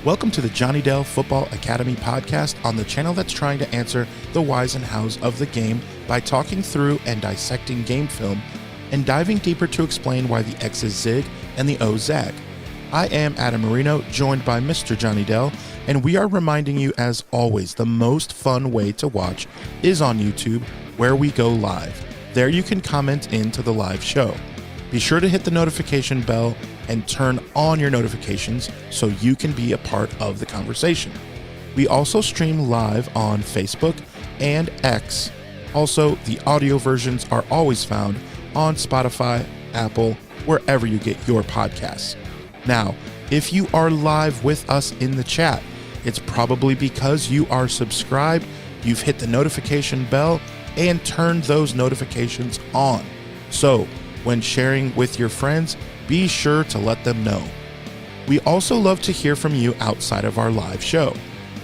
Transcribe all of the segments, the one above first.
Welcome to the Johnny Dell Football Academy podcast on the channel that's trying to answer the whys and hows of the game by talking through and dissecting game film and diving deeper to explain why the X's zig and the O's zag. I am Adam Marino, joined by Mr. Johnny Dell, and we are reminding you, as always, the most fun way to watch is on YouTube, where we go live. There you can comment into the live show. Be sure to hit the notification bell and turn on your notifications so you can be a part of the conversation. We also stream live on Facebook and X. Also, the audio versions are always found on Spotify, Apple, wherever you get your podcasts. Now, if you are live with us in the chat, it's probably because you are subscribed, you've hit the notification bell, and turned those notifications on. So, when sharing with your friends, be sure to let them know. We also love to hear from you outside of our live show.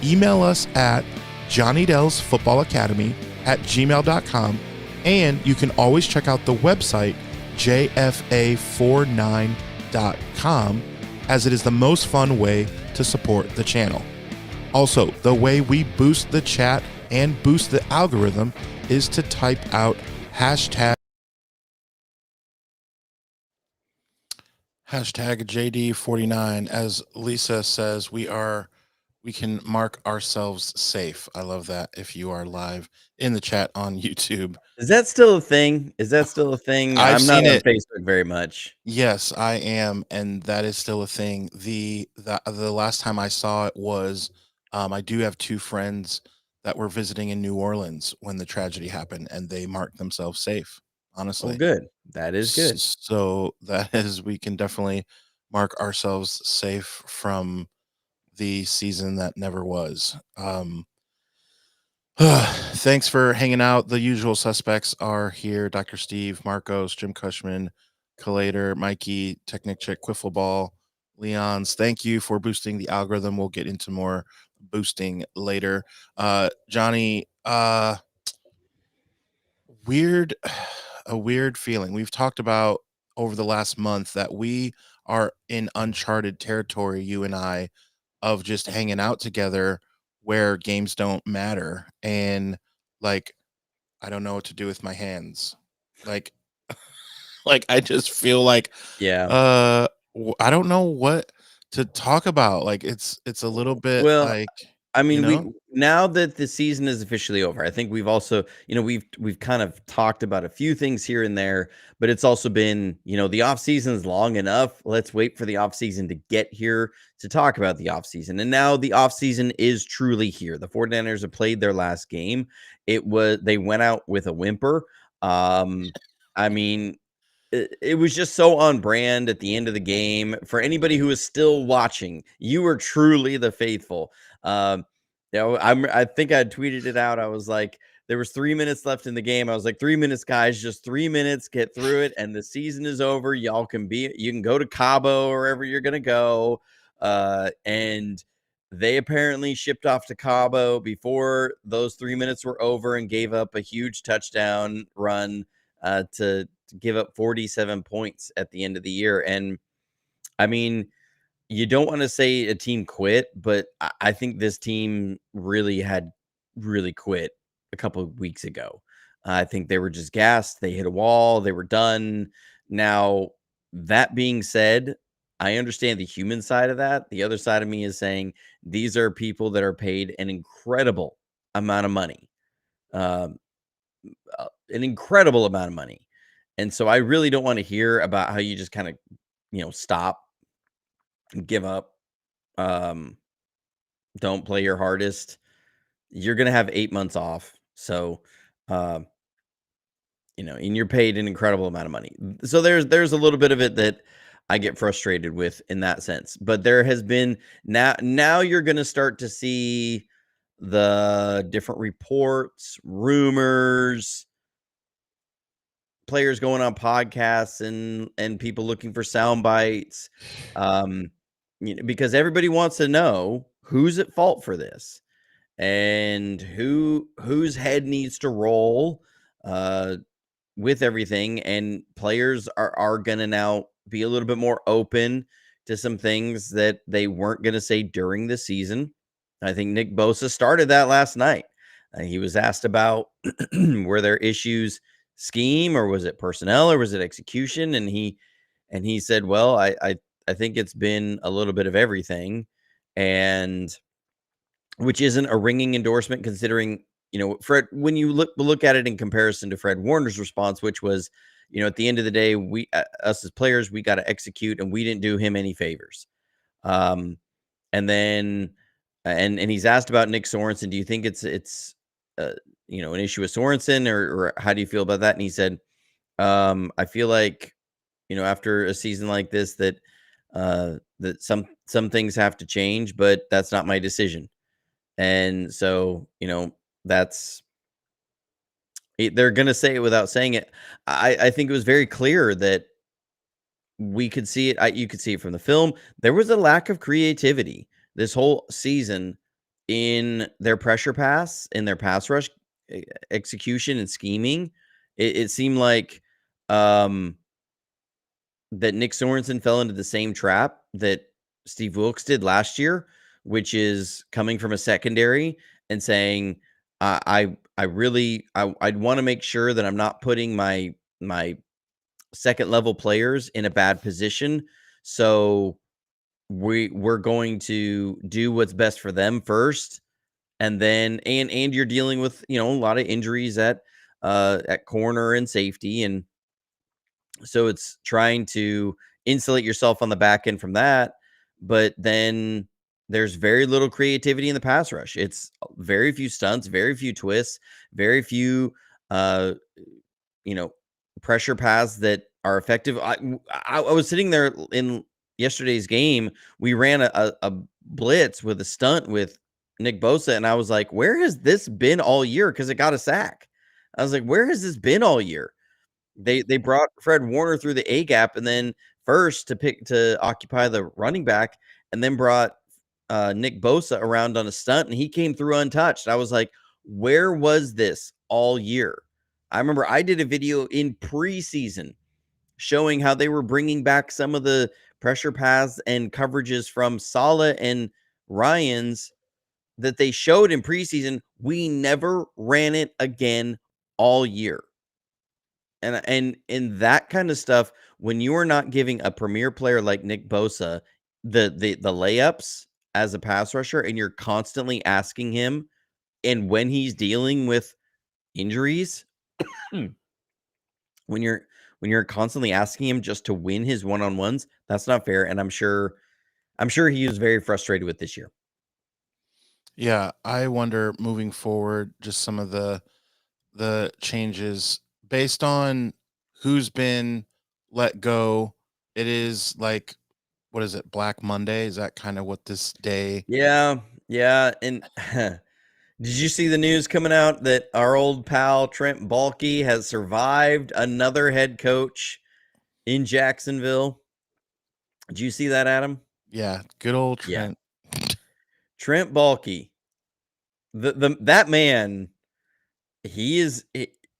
Email us at johnnydellsfootballacademy@gmail.com, and you can always check out the website jfa49.com, as it is the most fun way to support the channel. Also, the way we boost the chat and boost the algorithm is to type out hashtag JD49. As Lisa says, we can mark ourselves safe. I love that. If you are live in the chat on YouTube. Is that still a thing? I'm not on Facebook very much. Yes, I am, and that is still a thing. The last time I saw it was I do have two friends that were visiting in New Orleans when the tragedy happened, and they marked themselves safe. Honestly. Oh, good. That is good. So that is, we can definitely mark ourselves safe from the season that never was. Thanks for hanging out. The usual suspects are here: Dr. Steve, Marcos, Jim Cushman, Collator, Mikey, Technic Chick, Quiffle Ball, Leon's. Thank you for boosting the algorithm. We'll get into more boosting later. Johnny, a weird feeling. We've talked about over the last month that we are in uncharted territory, you and I, of just hanging out together where games don't matter. And like, I don't know what to do with my hands. Like, I just feel like, I don't know what to talk about. Like, it's a little bit like, I mean, now that the season is officially over, I think we've also, we've kind of talked about a few things here and there, but it's also been, the off season is long enough. Let's wait for the off season to get here to talk about the off season. And now the off season is truly here. The 49ers have played their last game. They went out with a whimper. I mean, it was just so on brand at the end of the game. For anybody who is still watching, you were truly the faithful. I think I tweeted it out. I was like, there was 3 minutes left in the game. I was like, 3 minutes, guys, just 3 minutes, get through it, and the season is over. You can go to Cabo or wherever you're gonna go. And they apparently shipped off to Cabo before those 3 minutes were over and gave up a huge touchdown run to give up 47 points at the end of the year. And I mean, you don't want to say a team quit, but I think this team really quit a couple of weeks ago. I think they were just gassed. They hit a wall. They were done. Now, that being said, I understand the human side of that. The other side of me is saying these are people that are paid an incredible amount of money. An incredible amount of money. And so I really don't want to hear about how you just kind of, stop and give up. Don't play your hardest. You're going to have 8 months off. So, and you're paid an incredible amount of money. So there's a little bit of it that I get frustrated with in that sense. But there has been now you're going to start to see the different reports, rumors, players going on podcasts and people looking for sound bites, because everybody wants to know who's at fault for this and whose head needs to roll with everything. And players are going to now be a little bit more open, to some things that they weren't going to say during the season. I think Nick Bosa started that last night. He was asked about were there issues scheme, or was it personnel, or was it execution, and he said, well, I think it's been a little bit of everything, and which isn't a ringing endorsement considering, Fred, when you look at it in comparison to Fred Warner's response, which was, at the end of the day, we us as players, we got to execute, and we didn't do him any favors. Um, and then and he's asked about Nick Sorensen. Do you think it's an issue with Sorensen, or how do you feel about that? And he said, I feel like, after a season like this, that that some things have to change, but that's not my decision. And so, that's they're going to say it without saying it. I think it was very clear that we could see it. You could see it from the film. There was a lack of creativity this whole season in their pressure pass, in their pass rush execution and scheming. It seemed like that Nick Sorensen fell into the same trap that Steve Wilkes did last year, which is coming from a secondary and saying, I'd want to make sure that I'm not putting my second level players in a bad position. So we're going to do what's best for them first. And then, and you're dealing with, a lot of injuries at corner and safety. And so it's trying to insulate yourself on the back end from that. But then there's very little creativity in the pass rush. It's very few stunts, very few twists, very few, you know, pressure paths that are effective. I was sitting there in yesterday's game. We ran a blitz with a stunt with Nick Bosa, and I was like, where has this been all year? Because it got a sack. I was like, where has this been all year? They brought Fred Warner through the A gap, and then first to occupy the running back, and then brought Nick Bosa around on a stunt, and he came through untouched. I was like, where was this all year? I remember I did a video in preseason showing how they were bringing back some of the pressure paths and coverages from Saleh and Ryans that they showed in preseason. We never ran it again all year. And in that kind of stuff, when you are not giving a premier player like Nick Bosa the layups as a pass rusher, and you're constantly asking him, and when he's dealing with injuries, when you're constantly asking him just to win his one-on-ones, that's not fair. And I'm sure he was very frustrated with this year. Yeah, I wonder moving forward, just some of the changes based on who's been let go. It is like, what is it, Black Monday? Is that kind of what this day? Yeah, yeah. And did you see the news coming out that our old pal Trent Baalke has survived another head coach in Jacksonville? Did you see that, Adam? Yeah, good old Yeah. Trent. Trent Baalke. That man,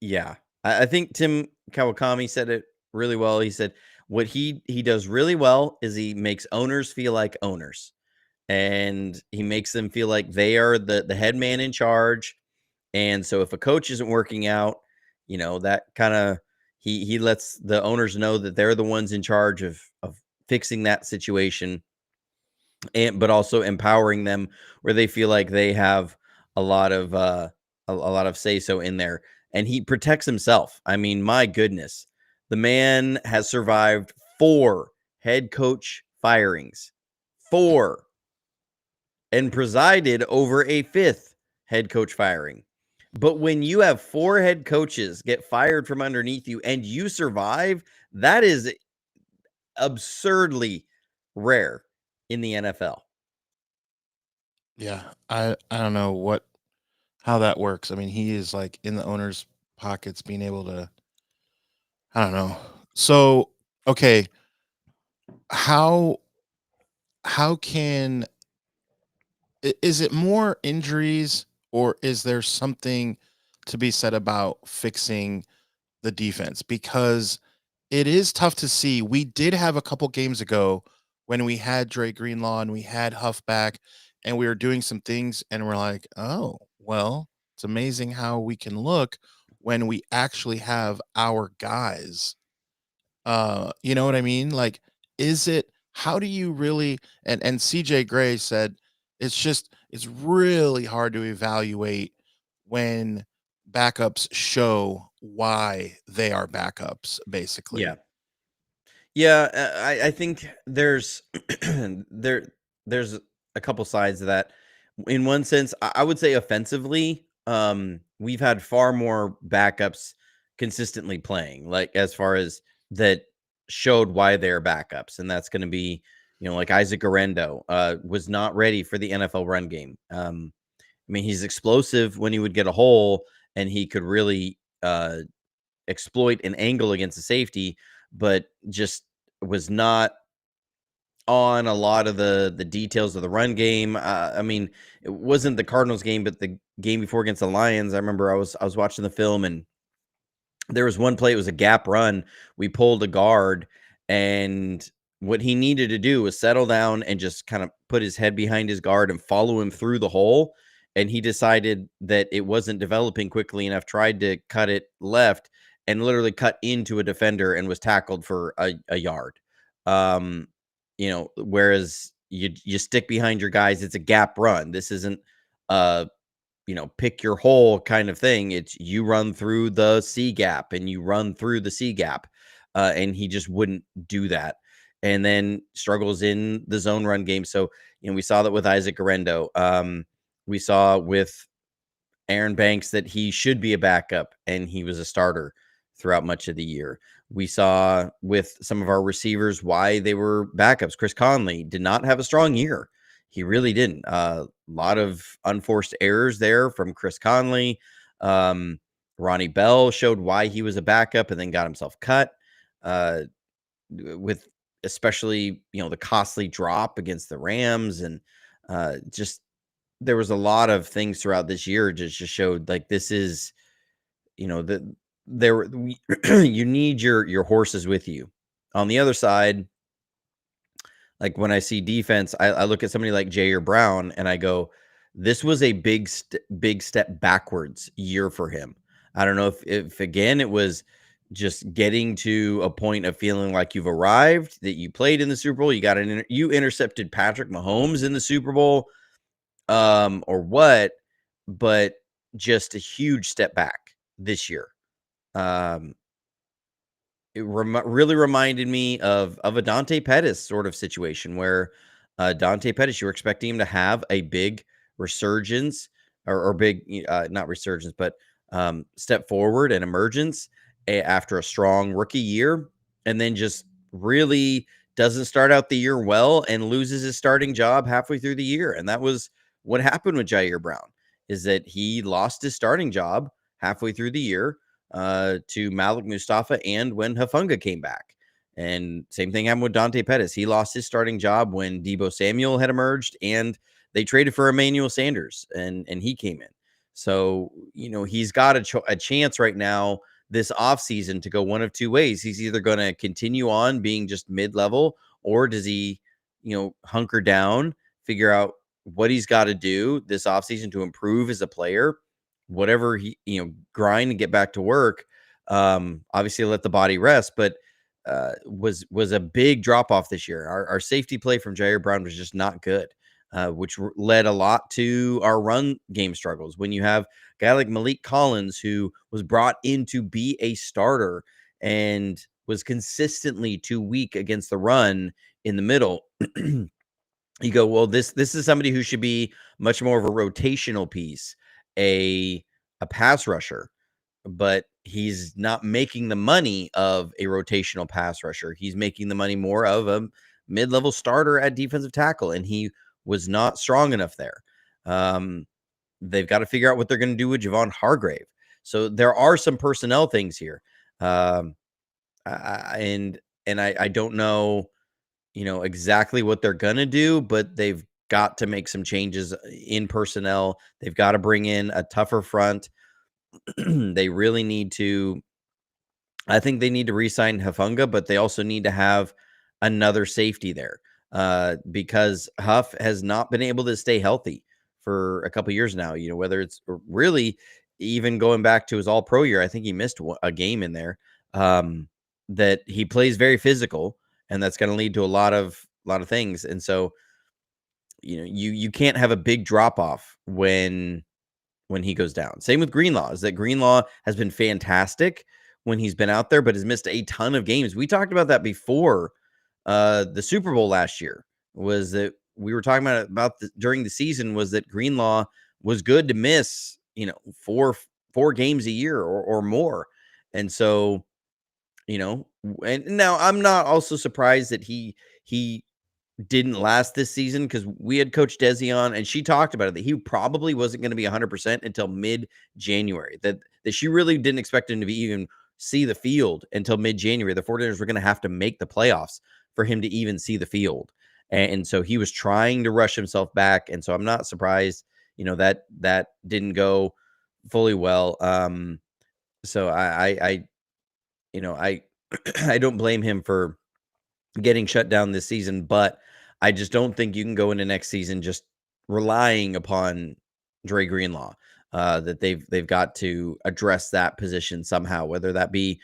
yeah. I think Tim Kawakami said it really well. He said what he does really well is he makes owners feel like owners. And he makes them feel like they are the head man in charge. And so if a coach isn't working out, that kind of he lets the owners know that they're the ones in charge of fixing that situation, and but also empowering them where they feel like they have a lot of a lot of say so in there. And he protects himself. I mean, my goodness, the man has survived 4 head coach firings, 4, and presided over a 5th head coach firing. But when you have 4 head coaches get fired from underneath you and you survive, that is absurdly rare in the NFL. Yeah, I don't know how that works. I mean, he is like in the owner's pockets, being able to. I don't know. So okay, how can is it more injuries, or is there something to be said about fixing the defense? Because it is tough to see. We did have a couple games ago when we had Dre Greenlaw and we had Huffback and we were doing some things and we're like, oh, well, it's amazing how we can look when we actually have our guys. You know what I mean? Like, is it how do you really and CJ Gray said it's really hard to evaluate when backups show why they are backups, basically. Yeah. Yeah, I think there's there there's a couple sides of that. In one sense, I would say offensively, we've had far more backups consistently playing, like as far as that showed why they're backups, and that's going to be, like Isaac Garendo was not ready for the NFL run game. I mean, he's explosive when he would get a hole, and he could really exploit an angle against the safety, but just was not on a lot of the details of the run game. I mean, it wasn't the Cardinals game, but the game before against the Lions. I remember I was watching the film, and there was one play. It was a gap run. We pulled a guard, and what he needed to do was settle down and just kind of put his head behind his guard and follow him through the hole. And he decided that it wasn't developing quickly enough, tried to cut it left and literally cut into a defender and was tackled for a yard. Um, whereas you stick behind your guys, it's a gap run. This isn't pick your hole kind of thing. It's you run through the C gap and you run through the C gap. And he just wouldn't do that. And then struggles in the zone run game. So, we saw that with Isaac Garendo. We saw with Aaron Banks that he should be a backup, and he was a starter throughout much of the year. We saw with some of our receivers why they were backups. Chris Conley did not have a strong year. He really didn't. A lot of unforced errors there from Chris Conley. Ronnie Bell showed why he was a backup and then got himself cut. With especially the costly drop against the Rams, and just there was a lot of things throughout this year just showed like this is that you need your horses with you. On the other side, like when I see defense, I look at somebody like Jair Brown and I go, this was a big step backwards year for him. I don't know if again it was just getting to a point of feeling like you've arrived, that you played in the Super Bowl, you intercepted Patrick Mahomes in the Super Bowl, or what, but just a huge step back this year. Um, it really reminded me of a Dante Pettis sort of situation where Dante Pettis, you were expecting him to have a big resurgence or big, not resurgence, but step forward and emergence after a strong rookie year, and then just really doesn't start out the year well and loses his starting job halfway through the year. And that was what happened with Jair Brown, is that he lost his starting job halfway through the year to Malik Mustafa and when Hufanga came back. And same thing happened with Dante Pettis. He lost his starting job when Deebo Samuel had emerged, and they traded for Emmanuel Sanders, and he came in. So, he's got a chance right now this offseason to go one of two ways. He's either going to continue on being just mid-level, or does he, hunker down, figure out what he's got to do this offseason to improve as a player, whatever he, grind and get back to work. Obviously let the body rest, but was a big drop off this year. Our safety play from Jair Brown was just not good, which led a lot to our run game struggles. When you have a guy like Malik Collins, who was brought in to be a starter and was consistently too weak against the run in the middle, you go, well, this is somebody who should be much more of a rotational piece, a pass rusher, but he's not making the money of a rotational pass rusher. He's making the money more of a mid-level starter at defensive tackle, and he was not strong enough there. They've got to figure out what they're going to do with Javon Hargrave. So there are some personnel things here. And I don't know, exactly what they're going to do, but they've got to make some changes in personnel. They've got to bring in a tougher front. They really need to, I think they need to re-sign Hufanga, but they also need to have another safety there. because Huff has not been able to stay healthy for a couple years now. Whether it's really even going back to his All Pro year, I think he missed a game in there. That he plays very physical, and that's going to lead to a lot of things. And so, you can't have a big drop off when he goes down. Same with Greenlaw. Is that Greenlaw has been fantastic when he's been out there, but has missed a ton of games. We talked about that before the Super Bowl last year. Was that we were talking about during the season? Was that Greenlaw was good to miss, four games a year or more, and so and now I'm not also surprised that he didn't last this season, because we had Coach Desi on, and she talked about it, that he probably wasn't going to be 100% until mid-January, that she really didn't expect him to be even see the field until mid-January. The 49ers were going to have to make the playoffs for him to even see the field. And so he was trying to rush himself back. And so I'm not surprised, that didn't go fully well. So I I don't blame him for getting shut down this season, but I just don't think you can go into next season just relying upon Dre Greenlaw. That they've got to address that position somehow, whether that be,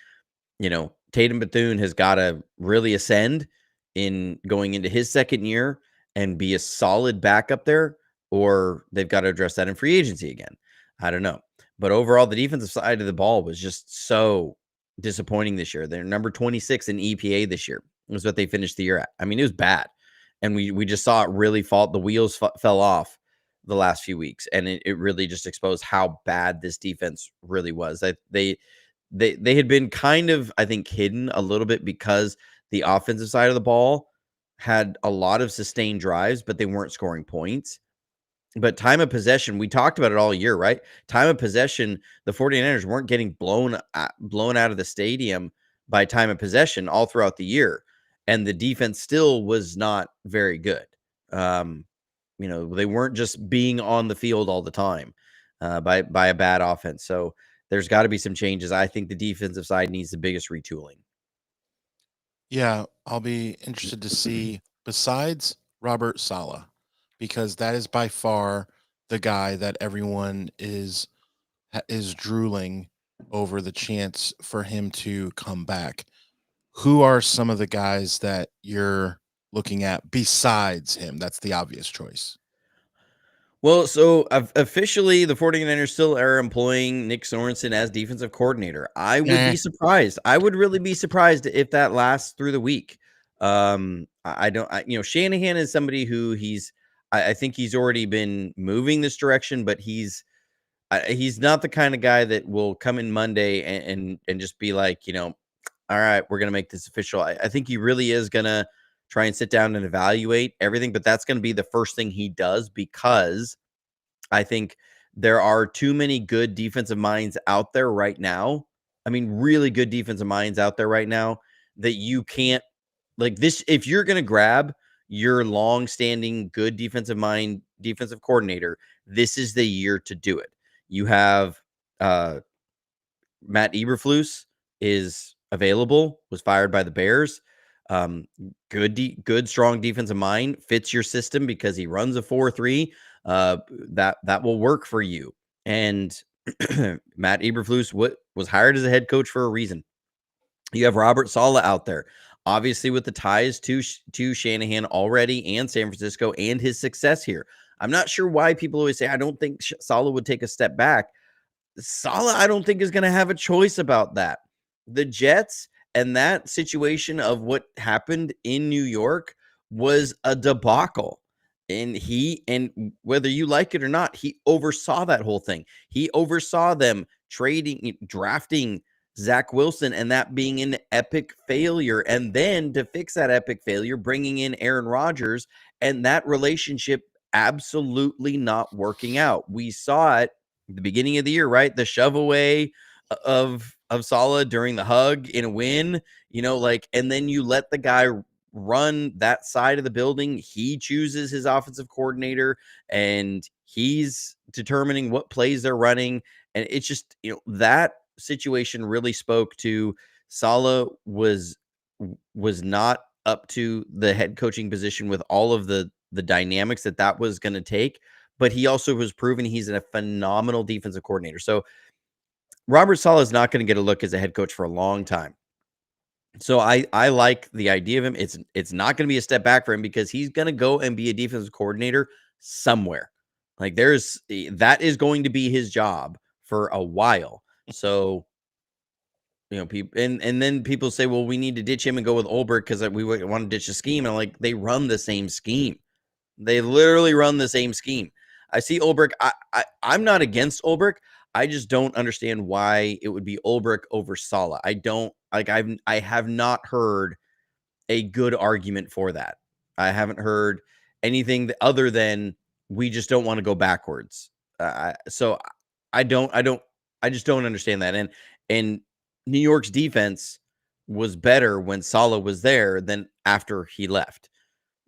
Tatum Bethune has got to really ascend in going into his second year and be a solid backup there, or they've got to address that in free agency again. I don't know. But overall, the defensive side of the ball was just so disappointing this year. They're number 26 in EPA this year, was what they finished the year at. I mean, it was bad. And we just saw it really fall. The wheels fell off the last few weeks. And it really just exposed how bad this defense really was. They had been kind of, I think, hidden a little bit because the offensive side of the ball had a lot of sustained drives, but they weren't scoring points. But time of possession, we talked about it all year, right? Time of possession, the 49ers weren't getting blown out of the stadium by time of possession all throughout the year. And the defense still was not very good. They weren't just being on the field all the time by a bad offense. So there's got to be some changes. I think the defensive side needs the biggest retooling. Yeah, I'll be interested to see, besides Robert Saleh, because that is by far the guy that everyone is drooling over the chance for him to come back. Who are some of the guys that you're looking at besides him? That's the obvious choice. Well, so officially, the 49ers still are employing Nick Sorensen as defensive coordinator. I would Eh. be surprised. I would really be surprised if that lasts through the week. I don't, Shanahan is somebody who I think he's already been moving this direction, but he's not the kind of guy that will come in Monday and just be like, all right, we're going to make this official. I think he really is going to try and sit down and evaluate everything, but that's going to be the first thing he does, because I think there are too many good defensive minds out there right now. I mean, really good defensive minds out there right now that you can't, like this. If you're going to grab your long-standing good defensive coordinator, this is the year to do it. You have Matt Eberflus is available, was fired by the Bears. Good, strong defensive mind, fits your system because he runs a 4-3. That will work for you. And Matt Eberflus was hired as a head coach for a reason. You have Robert Saleh out there, obviously with the ties to Shanahan already and San Francisco and his success here. I'm not sure why people always say I don't think Saleh would take a step back. Saleh, I don't think, is going to have a choice about that. The Jets and that situation of what happened in New York was a debacle. And whether you like it or not, he oversaw that whole thing. He oversaw them drafting Zach Wilson, and that being an epic failure. And then to fix that epic failure, bringing in Aaron Rodgers, and that relationship absolutely not working out. We saw it at the beginning of the year, right? The shove away of Saleh during the hug in a win, and then you let the guy run that side of the building. He chooses his offensive coordinator, and he's determining what plays they're running. And it's just, that situation really spoke to Saleh was not up to the head coaching position with all of the dynamics that was going to take, but he also was proven he's a phenomenal defensive coordinator. So Robert Saleh is not going to get a look as a head coach for a long time. So I like the idea of him. It's not going to be a step back for him because he's going to go and be a defensive coordinator somewhere. Like that is going to be his job for a while. So people and then people say, well, we need to ditch him and go with Ulbrich because we want to ditch the scheme. And I'm like, they run the same scheme. They literally run the same scheme. I see Ulbrich. I'm not against Ulbrich. I just don't understand why it would be Ulbrich over Saleh. I don't like. I have not heard a good argument for that. I haven't heard anything other than we just don't want to go backwards. So I just don't understand that. And New York's defense was better when Saleh was there than after he left.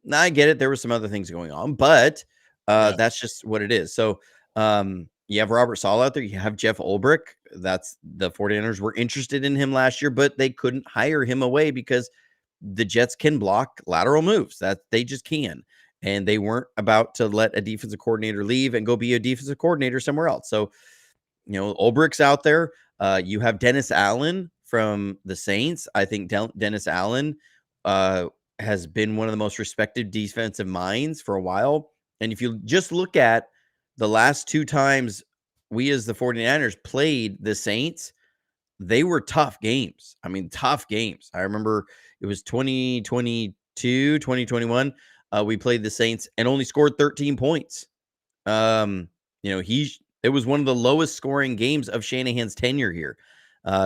Now I get it. There were some other things going on, but that's just what it is. So you have Robert Saleh out there. You have Jeff Ulbrich. That's the 49ers were interested in him last year, but they couldn't hire him away because the Jets can block lateral moves. That they just can. And they weren't about to let a defensive coordinator leave and go be a defensive coordinator somewhere else. So, Ulbrich's out there. You have Dennis Allen from the Saints. I think Dennis Allen has been one of the most respected defensive minds for a while. And if you just look at the last two times we as the 49ers played the Saints, they were tough games. I mean, tough games. I remember it was 2022, 2021. We played the Saints and only scored 13 points. It was one of the lowest scoring games of Shanahan's tenure here.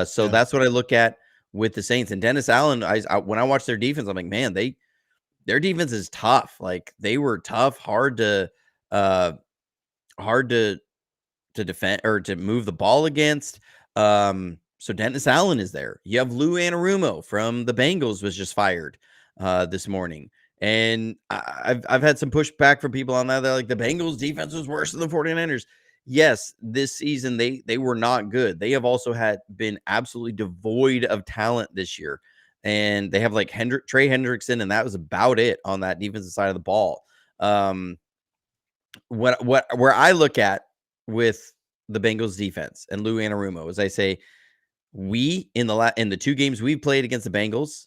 So that's what I look at with the Saints and Dennis Allen. When I watch their defense, I'm like, man, their defense is tough. Like they were tough, hard to defend or to move the ball against. So Dennis Allen is there. You have Lou Anarumo from the Bengals was just fired this morning. And I've had some pushback from people on that. They're like, the Bengals defense was worse than the 49ers. Yes, this season they were not good. They have also been absolutely devoid of talent this year. And they have like Trey Hendrickson, and that was about it on that defensive side of the ball. Where I look at with the Bengals defense and Lou Anarumo is I say we in the two games we've played against the Bengals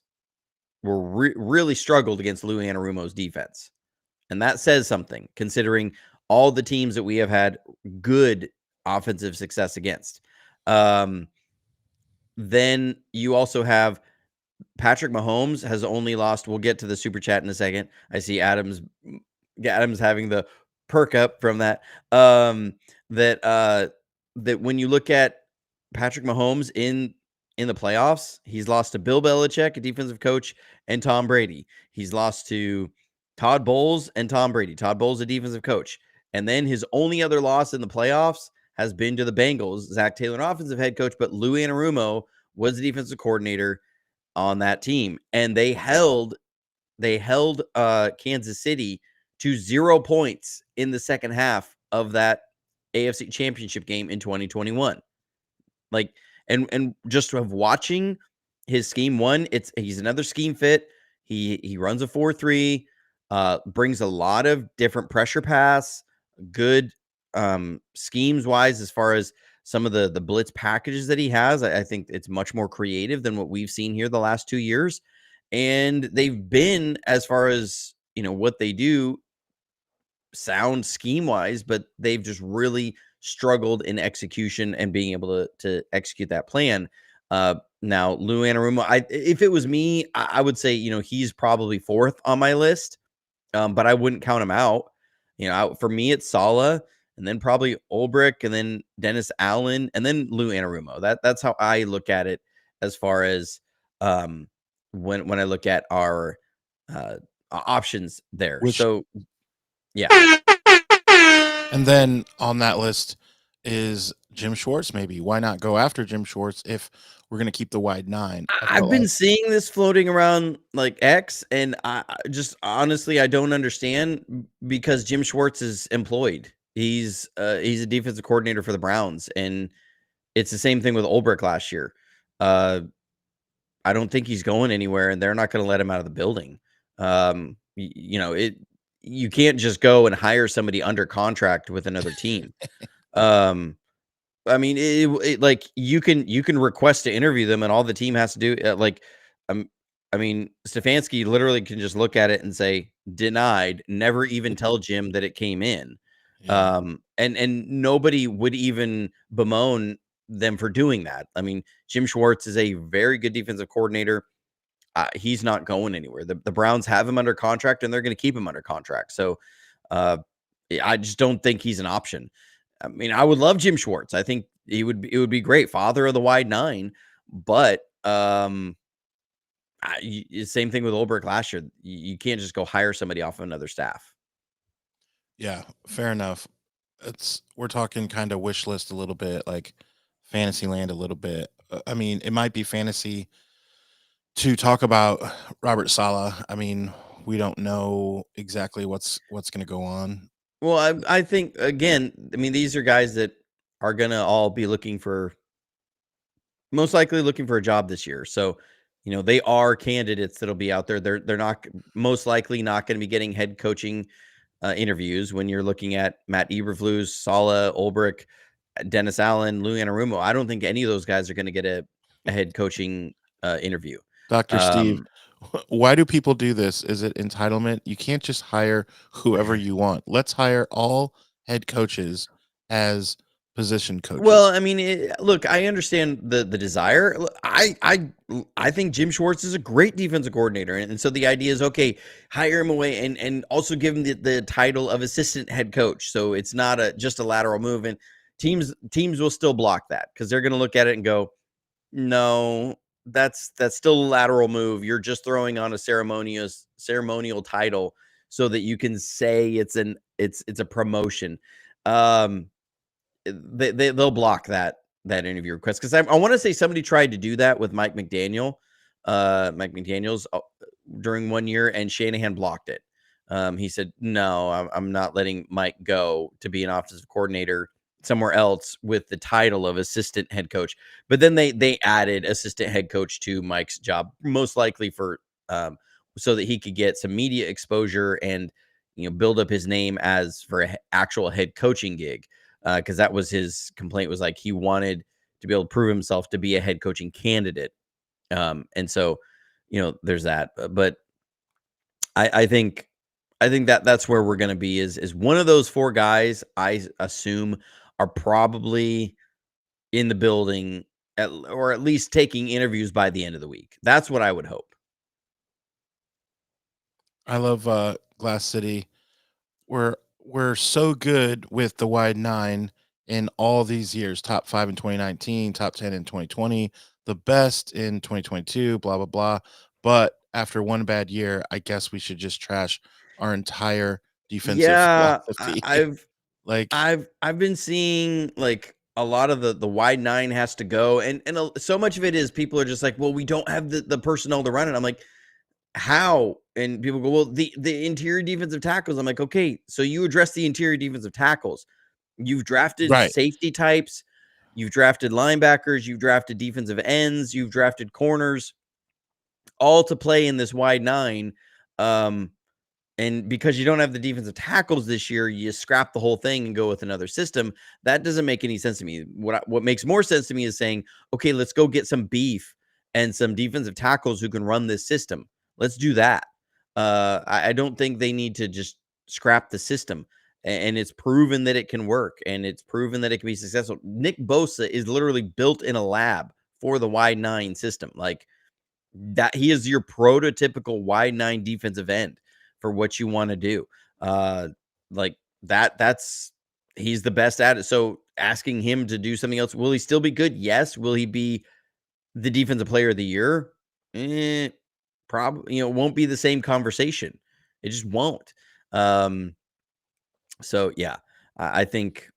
were really struggled against Lou Anarumo's defense. And that says something considering all the teams that we have had good offensive success against. Then you also have Patrick Mahomes has only lost. We'll get to the super chat in a second. I see Adams having the perk up from that. That when you look at Patrick Mahomes in the playoffs, he's lost to Bill Belichick, a defensive coach, and Tom Brady. He's lost to Todd Bowles and Tom Brady. Todd Bowles, a defensive coach. And then his only other loss in the playoffs has been to the Bengals. Zach Taylor, an offensive head coach, but Lou Anarumo was the defensive coordinator on that team. And they held Kansas City to 0 points in the second half of that AFC Championship game in 2021. Like, and just of watching his scheme he's another scheme fit. He runs a 4-3, brings a lot of different pressure pass, good schemes wise as far as some of the blitz packages that he has. I think it's much more creative than what we've seen here the last 2 years. And they've been, as far as what they do, sound scheme wise, but they've just really struggled in execution and being able to execute that plan. Now Lou Anarumo, if it was me, I would say, he's probably fourth on my list. But I wouldn't count him out. For me, it's Saleh and then probably Ulbrich and then Dennis Allen and then Lou Anarumo. That's how I look at it as far as when I look at our options there. So yeah. And then on that list is Jim Schwartz. Maybe why not go after Jim Schwartz if we're going to keep the wide nine? I've been seeing this floating around like X, and I just honestly I don't understand because Jim Schwartz is employed. He's a defensive coordinator for the Browns, and it's the same thing with Ulbrich last year. I don't think he's going anywhere, and they're not going to let him out of the building. You can't just go and hire somebody under contract with another team. Um, I mean, like you can request to interview them, and all the team has to do, um, I mean, Stefanski literally can just look at it and say denied, never even tell Jim that it came in, Yeah. and nobody would even bemoan them for doing that. I mean, Jim Schwartz is a very good defensive coordinator. He's not going anywhere. The Browns have him under contract, and they're going to keep him under contract. So, uh, I just don't think he's an option. I mean, I would love Jim Schwartz. I think it would be great, father of the wide nine. But same thing with Ulbrich last year. You can't just go hire somebody off of another staff. Yeah, fair enough. We're talking kind of wish list a little bit, like fantasy land a little bit. I mean, it might be fantasy to talk about Robert Sala. I mean, we don't know exactly what's going to go on. Well, I think again, I mean, these are guys that are gonna all be most likely looking for a job this year. So, they are candidates that'll be out there. They're not most likely not going to be getting head coaching interviews when you're looking at Matt Eberflus, Sala, Ulbrich, Dennis Allen, Lou Anarumo. I don't think any of those guys are going to get a head coaching interview. Dr. Steve, Um, why do people do this? Is it entitlement? You can't just hire whoever you want. Let's hire all head coaches as position well, coaches. I mean, look, I understand the desire. I think Jim Schwartz is a great defensive coordinator, and so the idea is okay, hire him away, and also give him the title of assistant head coach, so it's not just a lateral move. And teams will still block that because they're going to look at it and go, no, that's still a lateral move. You're just throwing on a ceremonial title so that you can say it's a promotion. Um, they'll block that interview request because I want to say somebody tried to do that with Mike McDaniel's during one year, and Shanahan blocked it. He said, "No, I'm not letting Mike go to be an offensive coordinator somewhere else with the title of assistant head coach." But then they added assistant head coach to Mike's job, most likely for so that he could get some media exposure and build up his name as for an actual head coaching gig because that was his complaint, was like he wanted to be able to prove himself to be a head coaching candidate. And so, there's that. But I think that's where we're going to be is one of those four guys. I assume are probably in the building or at least taking interviews by the end of the week. That's what I would hope. I love Glass City. We're so good with the wide nine in all these years. Top 5 in 2019, top 10 in 2020, the best in 2022, blah blah blah. But after one bad year, I guess we should just trash our entire defensive Yeah, philosophy. I've Like, I've been seeing like a lot of the wide nine has to go, and so much of it is people are just like, well, we don't have the personnel to run it. I'm like, how? And people go, well, the interior defensive tackles. I'm like, okay, so you address the interior defensive tackles. You've drafted right. safety types, you've drafted linebackers, you've drafted defensive ends, you've drafted corners, all to play in this wide nine. Um, and because you don't have the defensive tackles this year, you scrap the whole thing and go with another system. That doesn't make any sense to me. What makes more sense to me is saying, okay, let's go get some beef and some defensive tackles who can run this system. Let's do that. I don't think they need to just scrap the system. And it's proven that it can work, and it's proven that it can be successful. Nick Bosa is literally built in a lab for the wide nine system. Like that, he is your prototypical wide nine defensive end for what you want to do. Uh, like that's he's the best at it. So asking him to do something else, will he still be good? Yes. Will he be the defensive player of the year? Probably, it won't be the same conversation. It just won't. Um, so yeah, I think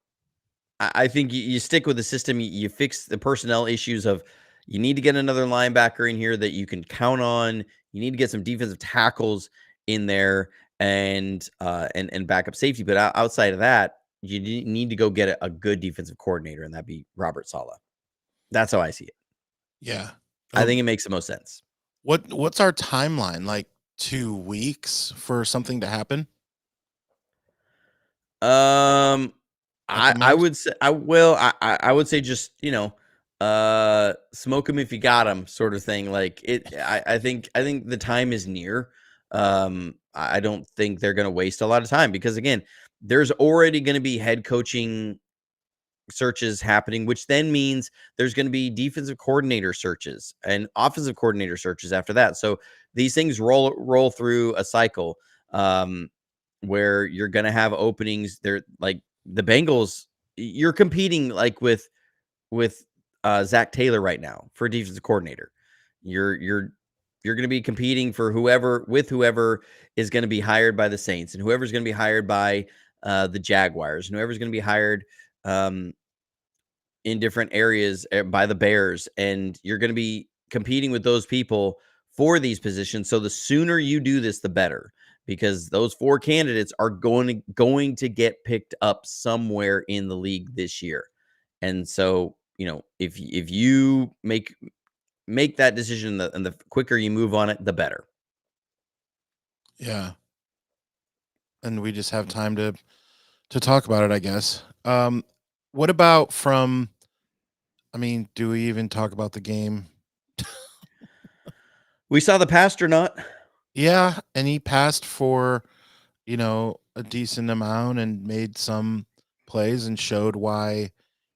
I think you stick with the system. You fix the personnel issues of you need to get another linebacker in here that you can count on. You need to get some defensive tackles in there and backup safety. But outside of that, you need to go get a good defensive coordinator, and that'd be Robert Saleh. That's how I see it. Yeah. I think it makes the most sense. What's our timeline? Like 2 weeks for something to happen Um, at the I most? would say I would say just, smoke them if you got them, sort of thing. Like I think the time is near. I don't think they're gonna waste a lot of time because again, there's already gonna be head coaching searches happening, which then means there's going to be defensive coordinator searches and offensive coordinator searches after that. So these things roll through a cycle um, where you're going to have openings. They're like the Bengals. You're competing like with Zach Taylor right now for defensive coordinator. You're going to be competing for whoever is going to be hired by the Saints and whoever's going to be hired by the Jaguars and whoever's going to be hired um, in different areas by the Bears, and you're going to be competing with those people for these positions. So the sooner you do this, the better, because those four candidates are going to get picked up somewhere in the league this year. And so, if you make that decision, and the quicker you move on it, the better. Yeah. And we just have time to talk about it, I guess. What about from I mean, do we even talk about the game? We saw the pastor not. Yeah, and he passed for, a decent amount and made some plays and showed why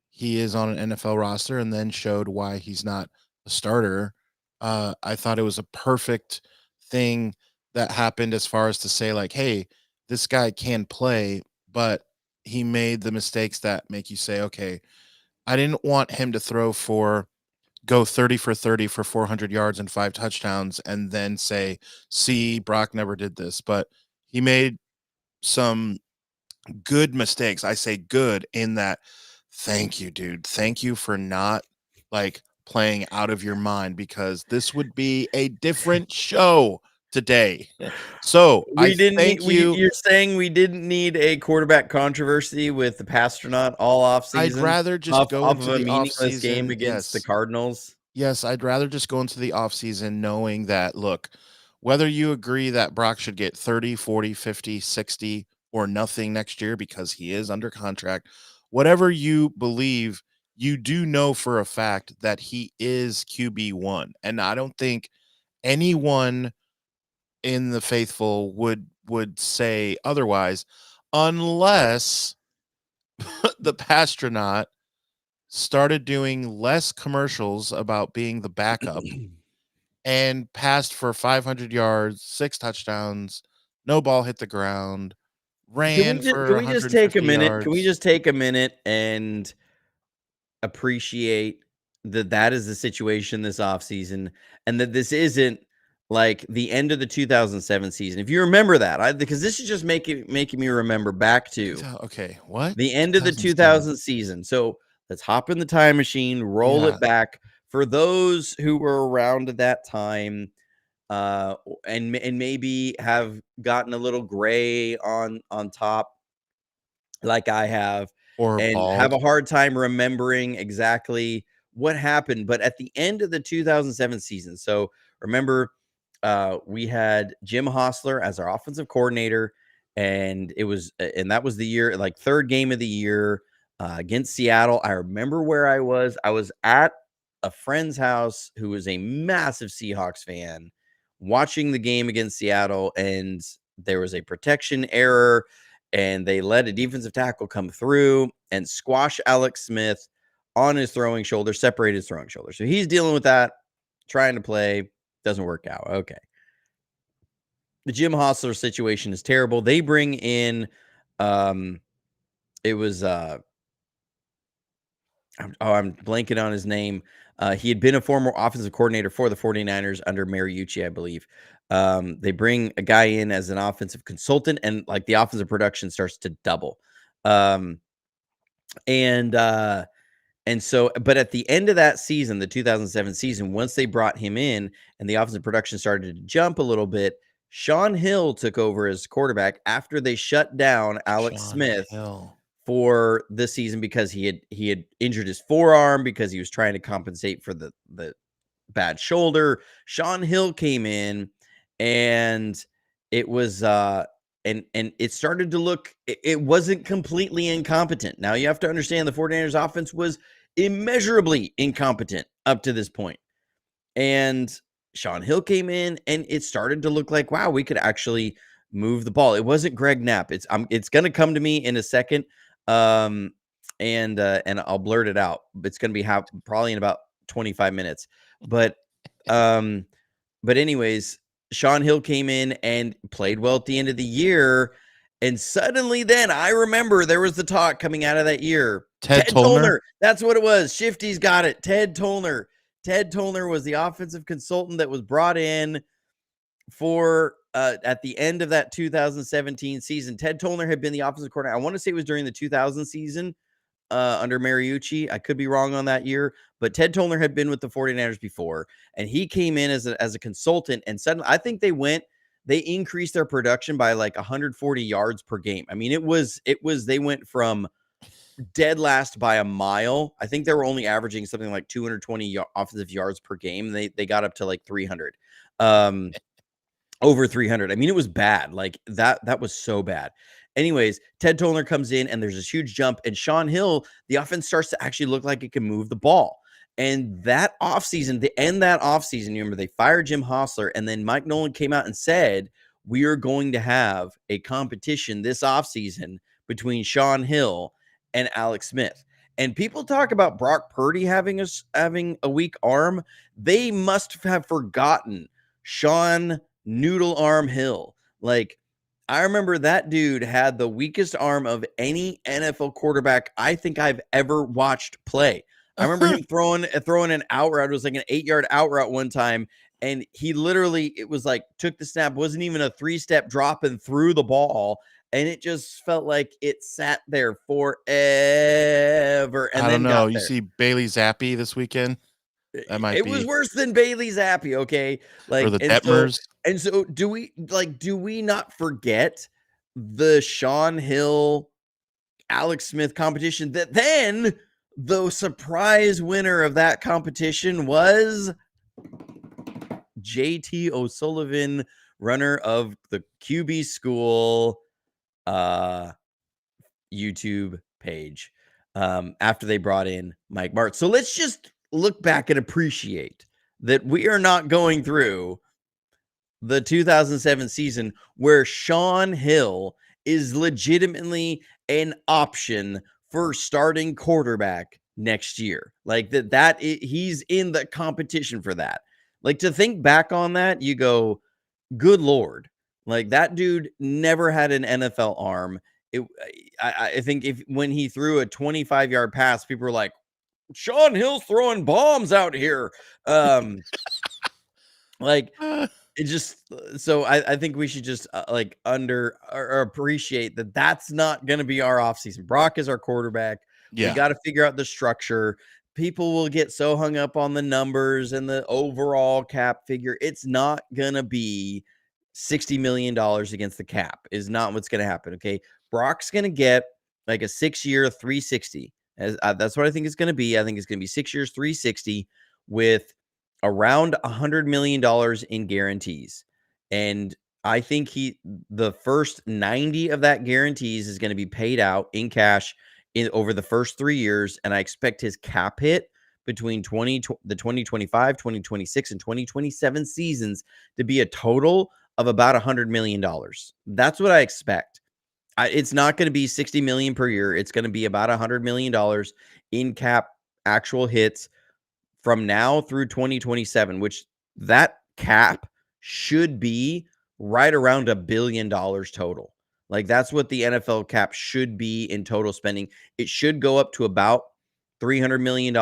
he is on an NFL roster and then showed why he's not a starter. I thought it was a perfect thing that happened as far as to say, like, hey, this guy can play, but he made the mistakes that make you say, okay, I didn't want him to go 30 for 30 for 400 yards and 5 touchdowns and then say, see, Brock never did this. But he made some good mistakes. I say good in that. Thank you, dude. Thank you for not like playing out of your mind because this would be a different show today. So I We didn't need thank we you. You're saying we didn't need a quarterback controversy with the Pastronaut all off I'd season rather just off go off of into a the off meaningless game season. against the Yes. Cardinals. Yes, I'd rather just go into the offseason knowing that, look, whether you agree that Brock should get 30, 40, 50, 60, or nothing next year because he is under contract, whatever you believe, you do know for a fact that he is QB1. And I don't think anyone in the faithful would say otherwise unless the pastronaut started doing less commercials about being the backup and passed for 500 yards, 6 touchdowns, no ball hit the ground, ran Can for we just take a 150 minute? Can we yards. just take a minute and appreciate that that is the situation this offseason and that this isn't like the end of the 2007 season. If you remember that, because this is just making me remember back to 2000 Okay, what? the end of the 2007. 2000 season. So let's hop in the time machine, roll Yeah, it back for those who were around at that time, and maybe have gotten a little gray on top, like I have, or and have a bald. hard time remembering exactly what happened. But at the end of the 2007 season, so remember, we had Jim Hostler as our offensive coordinator, and that was the year, like third game of the year against Seattle. I remember where I was. I was at a friend's house who was a massive Seahawks fan, watching the game against Seattle, and there was a protection error and they let a defensive tackle come through and squash Alex Smith on his throwing shoulder, separate his throwing shoulder. So he's dealing with that, trying to play, doesn't work out. Okay. The Jim Hostler situation is terrible. They bring in um it was I'm blanking on his name. He had been a former offensive coordinator for the 49ers under Mariucci, I believe. They bring a guy in as an offensive consultant, and like the offensive production starts to double. Um, and uh, and so, but at the end of that season, the 2007 season, once they brought him in and the offensive production started to jump a little bit, Sean Hill took over as quarterback after they shut down Alex Sean Smith Hill. for this season because he had injured his forearm because he was trying to compensate for the bad shoulder. Sean Hill came in, and it was and it started to look, it wasn't completely incompetent. Now you have to understand the 49ers offense was immeasurably incompetent up to this point. And Sean Hill came in, and it started to look like, wow, we could actually move the ball. It wasn't Greg Knapp. It's going to come to me in a second. And I'll blurt it out. It's going to be probably in about 25 minutes. But anyways, Sean Hill came in and played well at the end of the year. And suddenly then I remember there was the talk coming out of that year. Ted Tollner. That's what it was. Shifty's got it. Ted Tollner. Ted Tollner was the offensive consultant that was brought in for at the end of that 2017 season. Ted Tollner had been the offensive coordinator. I want to say it was during the 2000 season under Mariucci. I could be wrong on that year, but Ted Tollner had been with the 49ers before, and he came in as a consultant, and suddenly I think they increased their production by like 140 yards per game. I mean, they went from dead last by a mile. I think they were only averaging something like 220 offensive yards per game. They got up to like 300. Over 300. I mean, it was bad. Like that was so bad. Anyways, Ted Tollner comes in, and there's this huge jump, and Sean Hill, the offense starts to actually look like it can move the ball. And that offseason, you remember they fired Jim Hostler, and then Mike Nolan came out and said, we are going to have a competition this offseason between Sean Hill and Alex Smith. And people talk about Brock Purdy having a weak arm. They must have forgotten Sean Noodle Arm Hill. Like, I remember that dude had the weakest arm of any NFL quarterback I think I've ever watched play. I remember him throwing an out route. It was like an 8-yard out route one time, and he literally, it was like, took the snap, wasn't even a 3-step drop, and threw the ball, and it just felt like it sat there forever. And I don't then know. You see Bailey Zappi this weekend? That might it be. was worse than Bailey Zappi, okay? Like, Or the Detmers. And so do we not forget the Sean Hill, Alex Smith competition, that then the surprise winner of that competition was JT O'Sullivan, runner of the QB School YouTube page, after they brought in Mike Martz. So let's just look back and appreciate that we are not going through the 2007 season where Sean Hill is legitimately an option for starting quarterback next year. Like he's in the competition for that. Like, to think back on that, you go, good Lord. Like, that dude never had an NFL arm. I think when he threw a 25-yard pass, people were like, Sean Hill's throwing bombs out here. Like, it just, so I think we should just appreciate that that's not going to be our offseason. Brock is our quarterback. Yeah. We got to figure out the structure. People will get so hung up on the numbers and the overall cap figure. It's not going to be $60 million against the cap is not what's going to happen. Okay. Brock's going to get like a 6-year 360. That's what I think it's going to be. I think it's going to be 6 years, 360 with around $100 million in guarantees. And I think the first 90 of that guarantees is going to be paid out in cash over the first 3 years. And I expect his cap hit between the 2025, 2026, and 2027 seasons to be a total of about $100 million. That's what I expect. It's not going to be $60 million per year. It's going to be about $100 million in cap actual hits from now through 2027, which that cap should be right around $1 billion total. Like, that's what the NFL cap should be in total spending. It should go up to about $300 million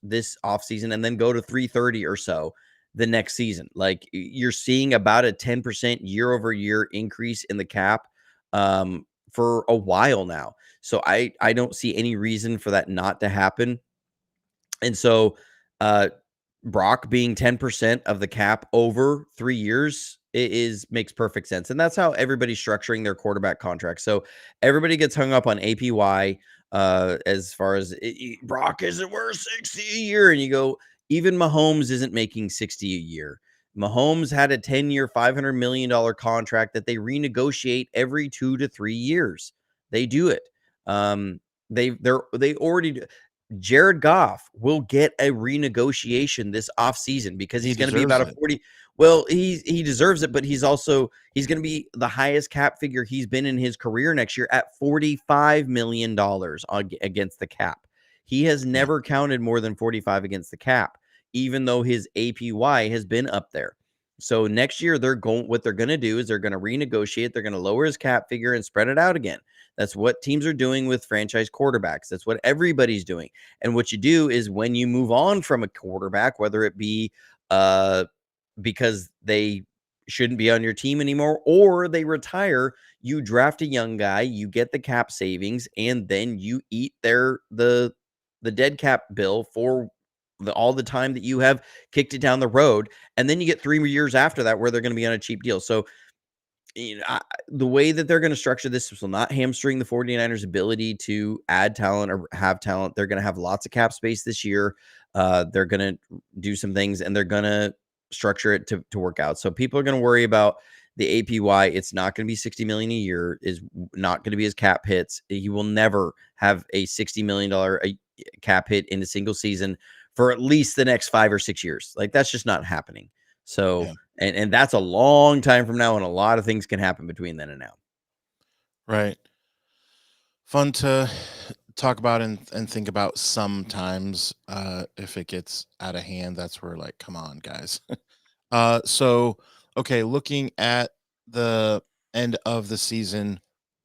this offseason and then go to 330 or so the next season. Like, you're seeing about a 10% year over year increase in the cap for a while now. So I don't see any reason for that not to happen. And so Brock being 10% of the cap over 3 years makes perfect sense. And that's how everybody's structuring their quarterback contract. So everybody gets hung up on APY as far as Brock isn't worth 60 a year. And you go, Even Mahomes isn't making 60 a year. Mahomes had a 10-year, $500 million contract that they renegotiate every 2 to 3 years. They do it. They already do. Jared Goff will get a renegotiation this offseason because He he's going to be deserves about a it. 40. Well, he deserves it, but he's going to be the highest cap figure he's been in his career next year at $45 million against the cap. He has Yeah. never counted more than 45 against the cap, even though his APY has been up there. So next year what they're going to do is they're going to renegotiate, they're going to lower his cap figure and spread it out again. That's what teams are doing with franchise quarterbacks. That's what everybody's doing. And what you do is when you move on from a quarterback, whether it be because they shouldn't be on your team anymore or they retire, you draft a young guy, you get the cap savings, and then you eat the dead cap bill for all the time that you have kicked it down the road. And then you get 3 years after that where they're going to be on a cheap deal. So the way that they're going to structure this will not hamstring the 49ers ability to add talent or have talent. They're going to have lots of cap space this year. They're going to do some things and they're going to structure it to work out. So people are going to worry about the APY. It's not going to be 60 million a year, is not going to be his cap hits. He will never have a $60 million cap hit in a single season for at least the next 5 or 6 years. Like that's just not happening. So, Yeah. and that's a long time from now, and a lot of things can happen between then and now. Right. Fun to talk about and think about sometimes. If it gets out of hand, that's where like, come on, guys. So okay, looking at the end of the season,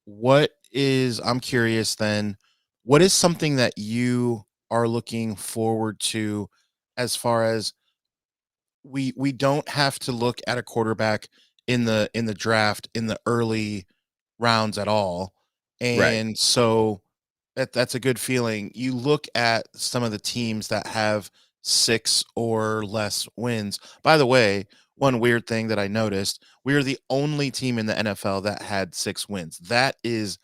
I'm curious then, what is something that you are looking forward to as far as we don't have to look at a quarterback in the draft in the early rounds at all. Right. And so that's a good feeling. You look at some of the teams that have 6 or less wins. By the way, one weird thing that I noticed, we are the only team in the NFL that had 6 wins. That is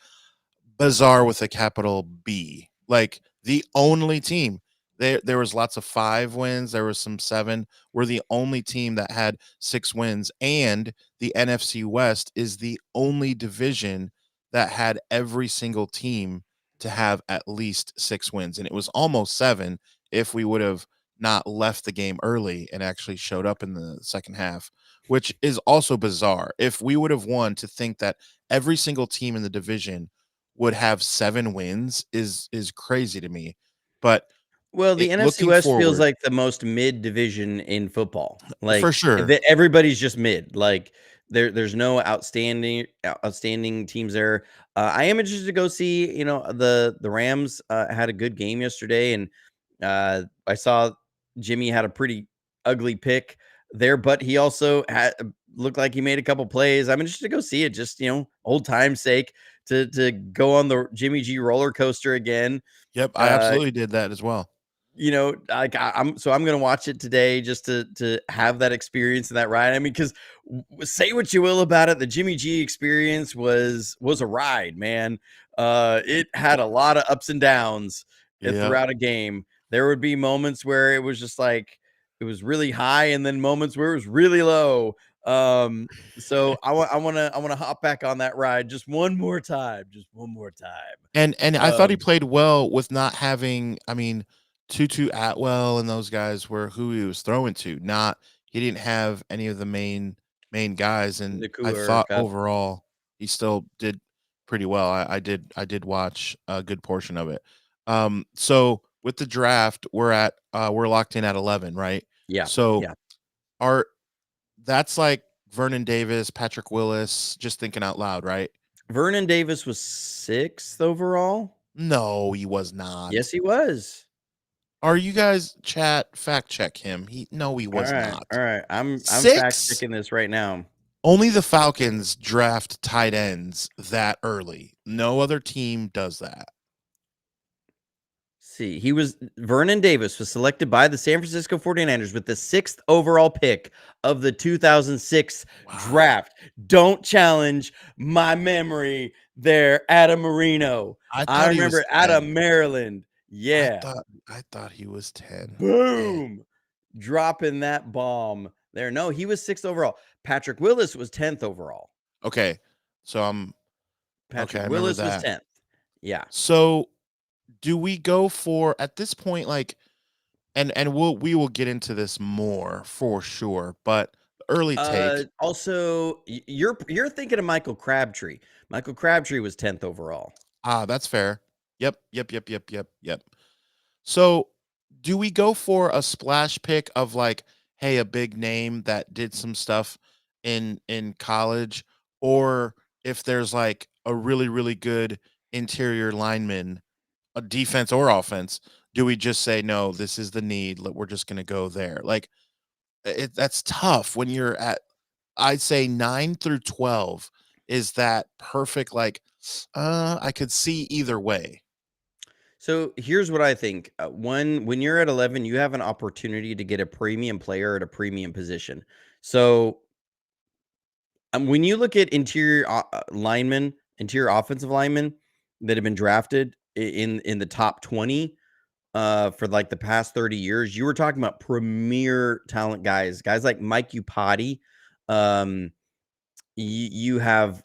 bizarre with a capital B. Like the only team. There was lots of 5 wins, there was some 7. We're the only team that had 6 wins, and the NFC West is the only division that had every single team to have at least 6 wins, and it was almost 7 if we would have not left the game early and actually showed up in the second half, which is also bizarre. If we would have won, to think that every single team in the division would have 7 wins is crazy to me. But Well, the NFC looking West feels forward, like the most mid division in football. for Like sure. everybody's just mid. Like there's no outstanding teams there. I am interested to go see. The Rams had a good game yesterday, and I saw Jimmy had a pretty ugly pick there, but he also looked like he made a couple plays. I'm interested to go see it, just old time's sake, to go on the Jimmy G roller coaster again. Yep, I Uh, absolutely did that as well. like I'm gonna watch it today just to have that experience and that ride. I mean, because say what you will about it, the Jimmy G experience was a ride, man. It had a lot of ups and downs Yep. throughout a game. There would be moments where it was just like it was really high, and then moments where it was really low. So I want to hop back on that ride just one more time, just one more time. And I thought he Um, played well with not having, I mean, Tutu Atwell and those guys were who he was throwing to. Not He didn't have any of the main guys, and the I cooler thought cup. overall he still did pretty well. I did watch a good portion of it. So with the draft, we're locked in at 11, right? Yeah, So yeah. are that's like Vernon Davis, Patrick Willis, just thinking out loud, right? Vernon Davis was 6th overall. No, he was Yes, not. he was. Are you guys chat fact check him? He All was right, not. all right. I'm fact 6? checking this right now. Only the Falcons draft tight ends that early. No other team does that. See, Vernon Davis was selected by the San Francisco 49ers with the 6th overall pick of the 2006 Wow. draft. Don't challenge my memory there, Adam Marino. I I thought he was remember out of 10. Maryland. I Yeah. thought I thought he was 10. Dang. Boom. dropping that bomb there. No, he was 6th overall. Patrick Willis was 10th overall. Okay. So I'm okay, Patrick I remember Willis was that. 10th. Yeah. So do we go for at this point, like, and we will get into this more for sure, but early take. Also, you're thinking of Michael Crabtree. Michael Crabtree was 10th overall. That's fair. Yep. So, do we go for a splash pick of like, hey, a big name that did some stuff in college, or if there's like a really good interior lineman, a defense or offense, do we just say no? This is the need. We're just gonna go there. Like, that's tough when you're at. I'd say 9 through 12 is that perfect. Like, I could see either way. So here's what I think. When you're at 11, you have an opportunity to get a premium player at a premium position. So when you look at interior offensive linemen that have been drafted in the top 20 for like the past 30 years, you were talking about premier talent guys like Mike Upati. Um, you have,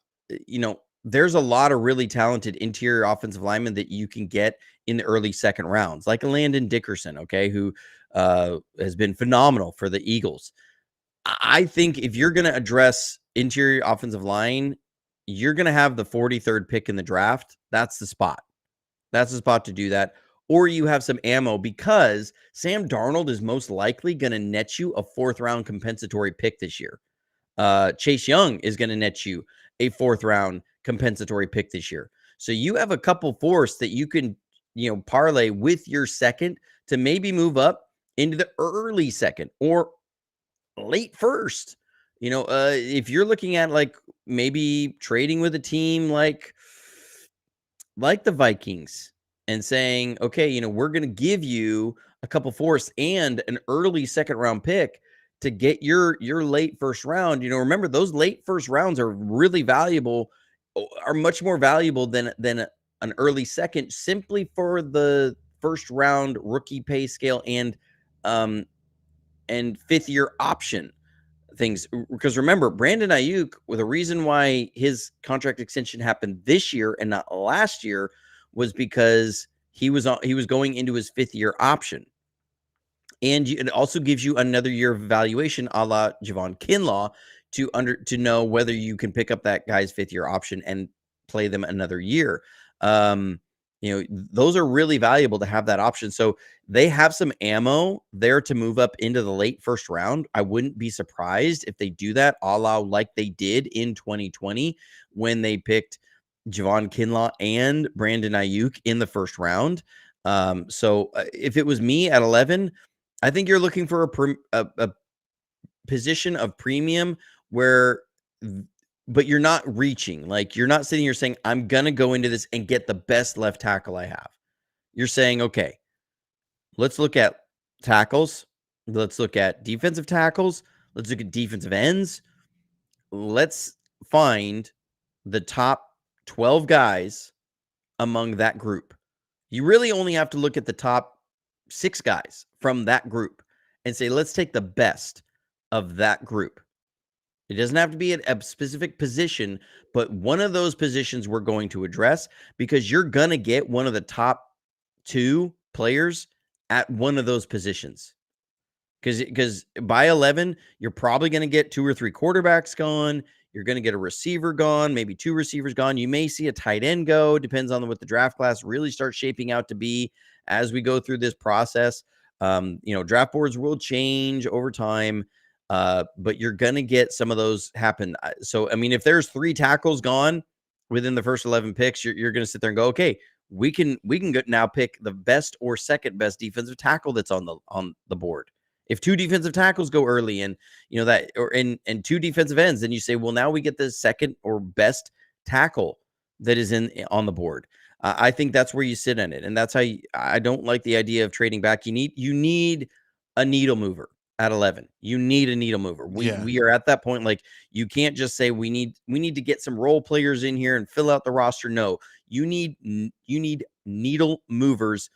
there's a lot of really talented interior offensive linemen that you can get in the early second rounds, like a Landon Dickerson, okay, who has been phenomenal for the Eagles. I think if you're going to address interior offensive line, you're going to have the 43rd pick in the draft. That's the spot. That's the spot to do that. Or you have some ammo because Sam Darnold is most likely going to net you a 4th-round compensatory pick this year. Chase Young is going to net you a 4th-round compensatory pick this year. So you have a couple fourths that you can, parlay with your second to maybe move up into the early second or late first. If you're looking at like maybe trading with a team like the Vikings and saying, okay, we're going to give you a couple fourths and an early second round pick to get your late first round. Remember those late first rounds are really valuable, are much more valuable than an early second, simply for the first round rookie pay scale and 5th-year option things. Because remember, Brandon Ayuk, with a reason why his contract extension happened this year and not last year, was because he was going into his 5th-year option. And it also gives you another year of evaluation, a la Javon Kinlaw, to know whether you can pick up that guy's 5th-year option and play them another year. Those are really valuable to have that option. So they have some ammo there to move up into the late first round. I wouldn't be surprised if they do that, a la like they did in 2020 when they picked Javon Kinlaw and Brandon Ayuk in the first round. So if it was me at 11, I think you're looking for a position of premium where, but you're not reaching. Like, you're not sitting here saying, I'm going to go into this and get the best left tackle I have. You're saying, okay, let's look at tackles. Let's look at defensive tackles. Let's look at defensive ends. Let's find the top 12 guys among that group. You really only have to look at the top 6 guys from that group and say, let's take the best of that group. It doesn't have to be at a specific position, but one of those positions we're going to address, because you're going to get one of the top 2 players at one of those positions. Because by 11, you're probably going to get 2 or 3 quarterbacks gone. You're going to get a receiver gone, maybe 2 receivers gone. You may see a tight end go. Depends on what the draft class really starts shaping out to be as we go through this process. Draft boards will change over time, but you're going to get some of those happen. So, I mean, if there's 3 tackles gone within the first 11 picks, you're going to sit there and go, okay, we can now pick the best or second best defensive tackle that's on the board. If 2 defensive tackles go early and and 2 defensive ends, then you say, well, now we get the second or best tackle that is on the board. I think that's where you sit in it, and that's how I don't like the idea of trading back. You need a needle mover at 11. You need a needle mover. Yeah. We are at that point. Like, you can't just say we need to get some role players in here and fill out the roster. No, you need needle movers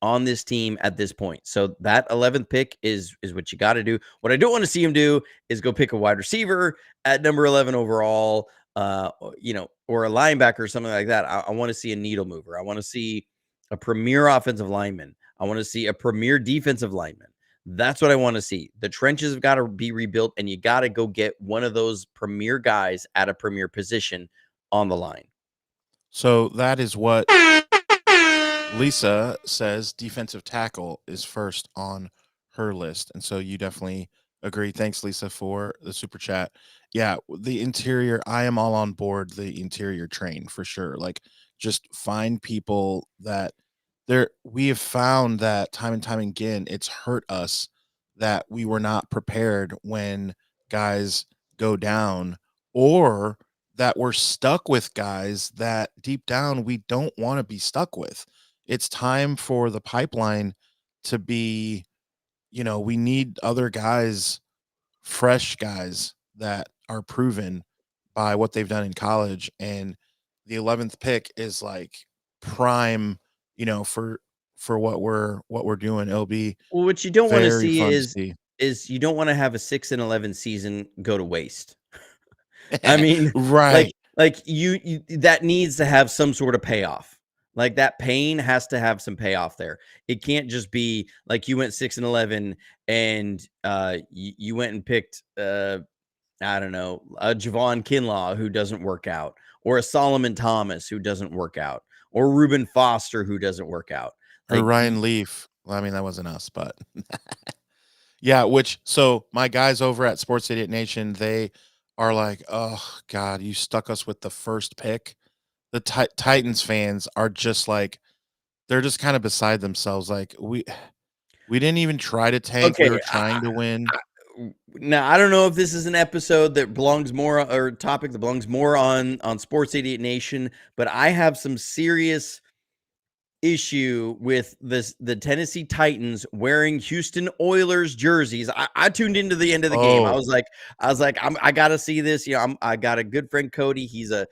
on this team at this point. So that 11th pick is what you got to do. What I don't want to see him do is go pick a wide receiver at number 11 overall, or a linebacker or something like that. I want to see a needle mover. I want to see a premier offensive lineman. I want to see a premier defensive lineman. That's what I want to see. The trenches have got to be rebuilt, and you got to go get one of those premier guys at a premier position on the line. So that is what Lisa says. Defensive tackle is first on her list. And so you definitely agree. Thanks, Lisa, for the super chat. Yeah, the interior, I am all on board the interior train for sure. Like, just find people that we have found that time and time again, it's hurt us that we were not prepared when guys go down, or that we're stuck with guys that deep down we don't want to be stuck with. It's time for the pipeline to be, we need other guys, fresh guys that are proven by what they've done in college. And the 11th pick is like prime, for what we're doing. It'll be Well, what you don't want to very see fun to see. is you don't want to have a 6-11 season go to waste. I mean, Right. you that needs to have some sort of payoff. Like that pain has to have some payoff there. It can't just be like you went 6-11 and you went and picked I don't know, a Javon Kinlaw who doesn't work out, or a Solomon Thomas who doesn't work out, or Reuben Foster who doesn't work out. Or Like Ryan Leaf. Well, I mean, that wasn't us, but yeah, so my guys over at Sports Idiot Nation, they are like, oh God, you stuck us with the first pick. The Titans fans are just like, they're just kind of beside themselves. Like, we didn't even try to tank. We okay, were trying to win. now I don't know if this is an episode that belongs more, or topic that belongs more on Sports Idiot Nation, but I have some serious issue with the Tennessee Titans wearing Houston Oilers jerseys. I tuned into the end of the game. I Oh, was like, I gotta see this. I got a good friend, Cody. He's a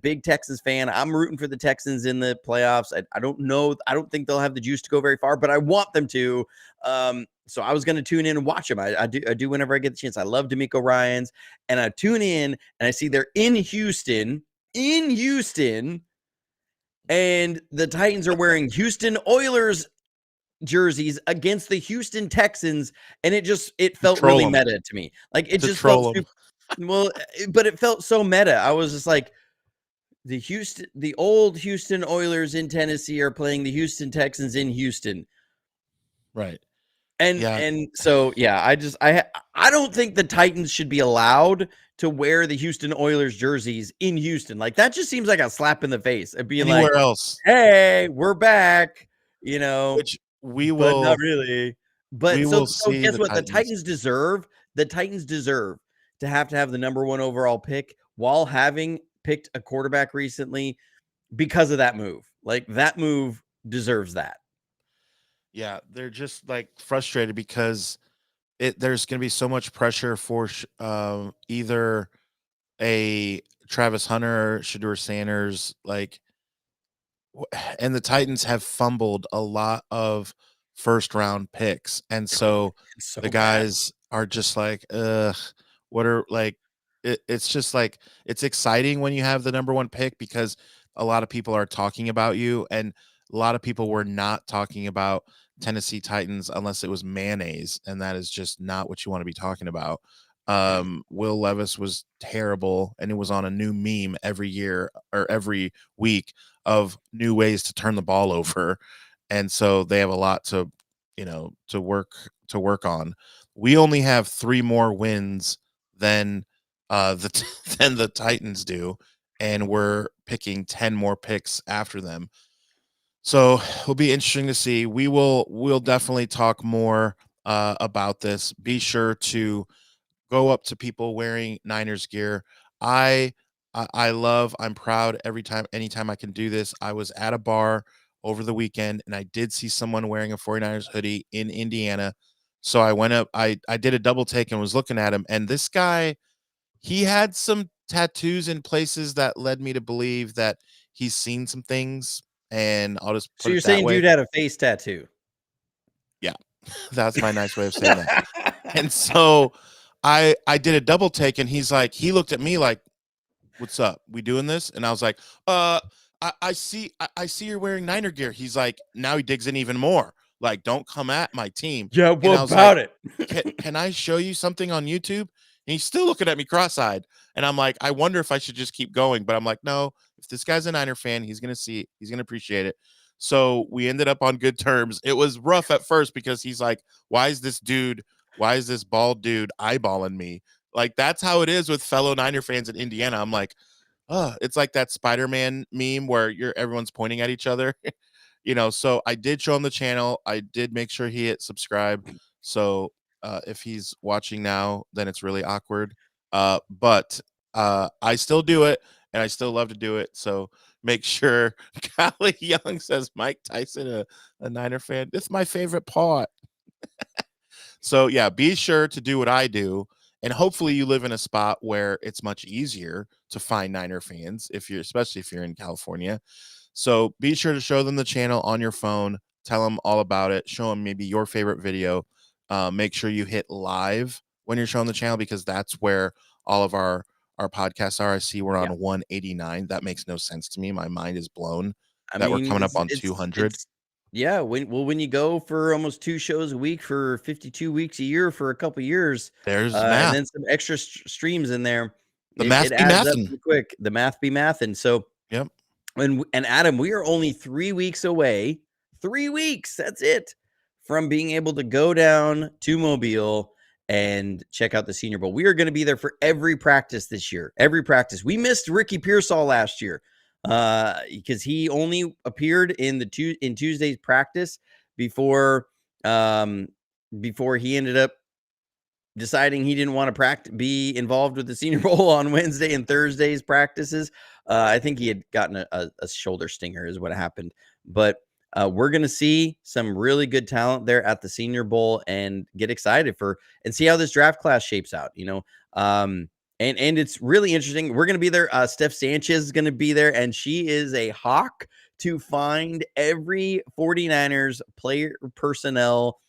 big Texans fan. I'm rooting for the Texans in the playoffs. I don't know. I don't think they'll have the juice to go very far, but I want them to. So I was going to tune in and watch them. I do whenever I get the chance. I love D'Amico Ryans, and I tune in and I see they're in Houston, and the Titans are wearing Houston Oilers jerseys against the Houston Texans, and it to felt troll really them, meta to me. Like it to just felt troll them. super, well, but it felt so meta. I was just like, the old Houston Oilers in Tennessee are playing the Houston Texans in Houston. Right. And Yeah. and so yeah, I don't think the Titans should be allowed to wear the Houston Oilers jerseys in Houston. Like that just seems like a slap in the face of being like, Anywhere else, "Hey, we're back," which but not really. we But will so see guess the what? Titans. The Titans deserve to have the number 1 overall pick while having picked a quarterback recently because of that move. Like that move deserves that. Yeah, they're just like frustrated because there's going to be so much pressure for either a Travis Hunter or Shador Sanders, like, and the Titans have fumbled a lot of first round picks, and so It's the so bad. guys are just like, ugh, what are like, it's just like, it's exciting when you have the number one pick because a lot of people are talking about you, and a lot of people were not talking about Tennessee Titans unless it was mayonnaise, and that is just not what you want to be talking about. Will Levis was terrible, and it was on a new meme every year or every week of new ways to turn the ball over. And so they have a lot to work on. We only have 3 more wins than than the Titans do, and we're picking 10 more picks after them. So it'll be interesting to see. We'll definitely talk more about this. Be sure to go up to people wearing Niners gear. I I'm proud anytime I can do this. I was at a bar over the weekend and I did see someone wearing a 49ers hoodie in Indiana. So I went up, I did a double take and was looking at him, and this guy, he had some tattoos in places that led me to believe that he's seen some things. and I'll just So put you're it that saying way. dude had a face tattoo? Yeah, that's my nice way of saying that. And so I did a double take, and he looked at me like, "What's up? We doing this?" And I was like, I see you're wearing Niner gear." He's like, now he digs in even more. Like, "Don't come at my team." Yeah, And what I was like, about it? can I show you something on YouTube? And he's still looking at me cross-eyed. And I'm like, I wonder if I should just keep going. But I'm like, no, if this guy's a Niner fan, he's gonna see it. He's gonna appreciate it. So we ended up on good terms. It was rough at first because he's like, why is this bald dude eyeballing me? Like, that's how it is with fellow Niner fans in Indiana. I'm like, oh, it's like that Spider-Man meme where everyone's pointing at each other. So I did show him the channel. I did make sure he hit subscribe. So if he's watching now, then it's really awkward. But I still do it, and I still love to do it. So make sure. Callie Young says Mike Tyson, a Niner fan. It's my favorite part. So yeah, be sure to do what I do. And hopefully you live in a spot where it's much easier to find Niner fans, especially if you're in California. So be sure to show them the channel on your phone. Tell them all about it. Show them maybe your favorite video. Make sure you hit live when you're showing the channel, because that's where all of our podcasts are. I see we're on Yeah. 189. That makes no sense to me. My mind is blown I that we're mean, coming up it's on it's 200. it's yeah, when you go for almost 2 shows a week for 52 weeks a year for a couple years, There's and math. then some extra streams in there, The it math be adds up mathin'. pretty quick. The math be math, and so Yep. and Adam, we are only 3 weeks away, 3 weeks, that's it, from being able to go down to Mobile and check out the Senior Bowl. We are gonna be there for every practice this year, every practice. We missed Ricky Pearsall last year, because he only appeared in Tuesday's practice before, um, before he ended up deciding he didn't want to be involved with the Senior Bowl on Wednesday and Thursday's practices. I think he had gotten a shoulder stinger is what happened. But we're going to see some really good talent there at the Senior Bowl and get excited and see how this draft class shapes out, and it's really interesting. We're going to be there. Steph Sanchez is going to be there, and she is a hawk to find every 49ers player, personnel,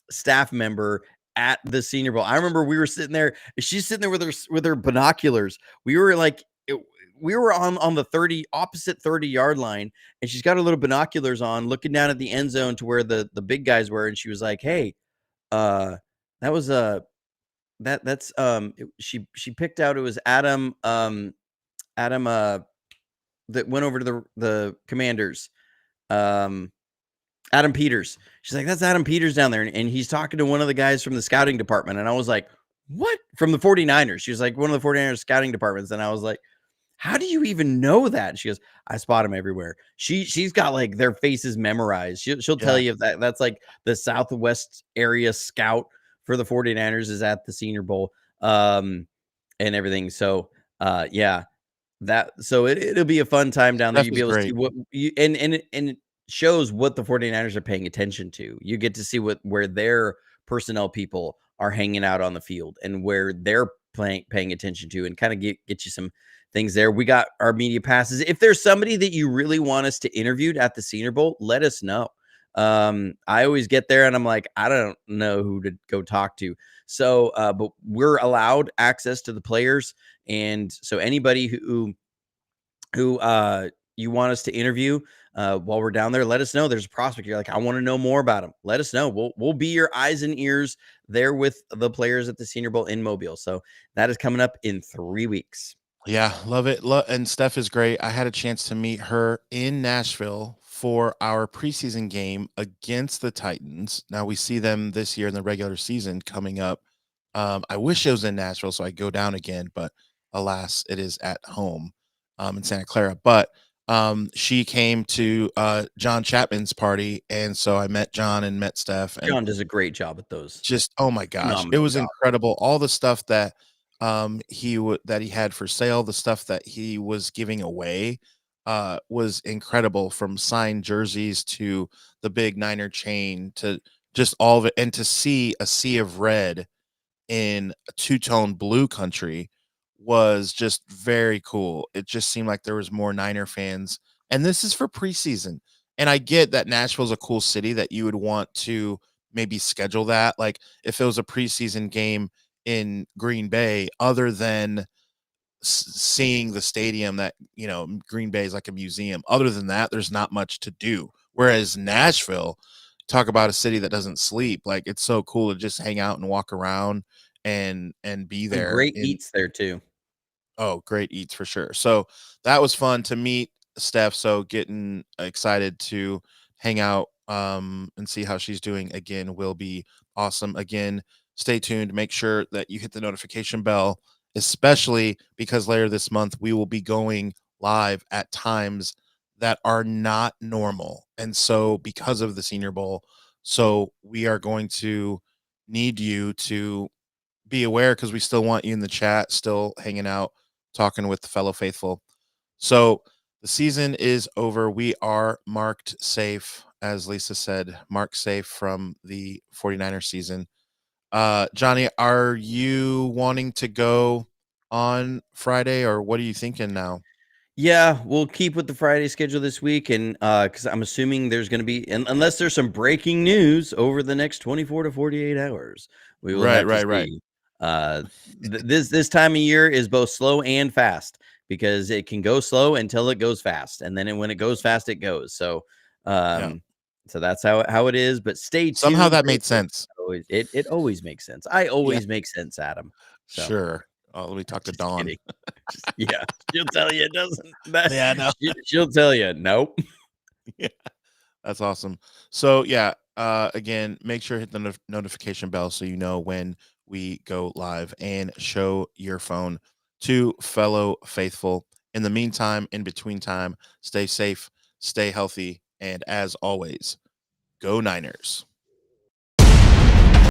staff member at the Senior Bowl. I remember we were sitting there. She's sitting there with her binoculars. We were like, we were on the opposite 30-yard line, and she's got her little binoculars on, looking down at the end zone to where the big guys were, and she was like, "Hey, that was that's she picked out, it was Adam that went over to the Commanders. Adam Peters." She's like, "That's Adam Peters down there." And he's talking to one of the guys from the scouting department. And I was like, "What?" From the 49ers. She was like, "One of the 49ers scouting departments." And I was like, "How do you even know that?" And she goes, "I spot them everywhere." She's got like their faces memorized. She'll tell Yeah. you if that's like the Southwest area scout for the 49ers is at the Senior Bowl, and everything. So yeah, it'll be a fun time down there. Steph You'll be is able to see great. what you and it shows what the 49ers are paying attention to. You get to see where their personnel people are hanging out on the field and where they're paying attention to, and kind of get you some things there. We got our media passes. If there's somebody that you really want us to interview at the Senior Bowl, let us know. I always get there and I'm like, I don't know who to go talk to. So, but we're allowed access to the players. And so anybody who you want us to interview while we're down there, let us know. There's a prospect. You're like, I want to know more about him. Let us know. We'll be your eyes and ears there with the players at the Senior Bowl in Mobile. So that is coming up in 3 weeks. Yeah, love it. And Steph is great. I had a chance to meet her in Nashville for our preseason game against the Titans. Now we see them this year in the regular season coming up. I wish it was in Nashville so I go down again, but alas, it is at home in Santa Clara. But she came to John Chapman's party, and so I met John and met Steph, and John does a great job at those. just, oh my gosh, it Phenomenal was job. incredible. All the stuff that he had for sale, the stuff that he was giving away was incredible, from signed jerseys to the big Niner chain to just all of it. And to see a sea of red in a two-tone blue country was just very cool. It just seemed like there was more Niner fans And this is for preseason. And I get that Nashville's a cool city that you would want to maybe schedule that. Like if it was a preseason game in Green Bay, other than seeing the stadium that, Green Bay is like a museum. Other than that, there's not much to do. Whereas Nashville, talk about a city that doesn't sleep. Like it's so cool to just hang out and walk around and be Some there great in. eats there too. Oh, great eats for sure. So that was fun to meet Steph. So getting excited to hang out and see how she's doing again will be awesome. Again, stay tuned. Make sure that you hit the notification bell, especially because later this month we will be going live at times that are not normal. And so because of the Senior Bowl, so we are going to need you to be aware because we still want you in the chat, still hanging out, talking with the fellow faithful. So the season is over. We are marked safe, as Lisa said, marked safe from the 49ers season. Johnny, are you wanting to go on Friday or what are you thinking now? Yeah, we'll keep with the Friday schedule this week, and because I'm assuming there's going to be, unless there's some breaking news over the next 24 to 48 hours, we will Right, have to right, right. see. This time of year is both slow and fast because it can go slow until it goes fast, and then when it goes fast, it goes. So, Yeah. so that's how it is. But stay Somehow tuned. that made sense. It always makes sense. I Yeah, always make sense, Adam. So sure. Oh, let me talk to just Dawn. kidding. Yeah, she'll tell you it doesn't. That Yeah, no. she'll tell you nope. Yeah. That's awesome. So yeah, again, make sure to hit the notification bell so you know when we go live and show your phone to fellow faithful. In the meantime, in between time, stay safe, stay healthy, and as always, go Niners.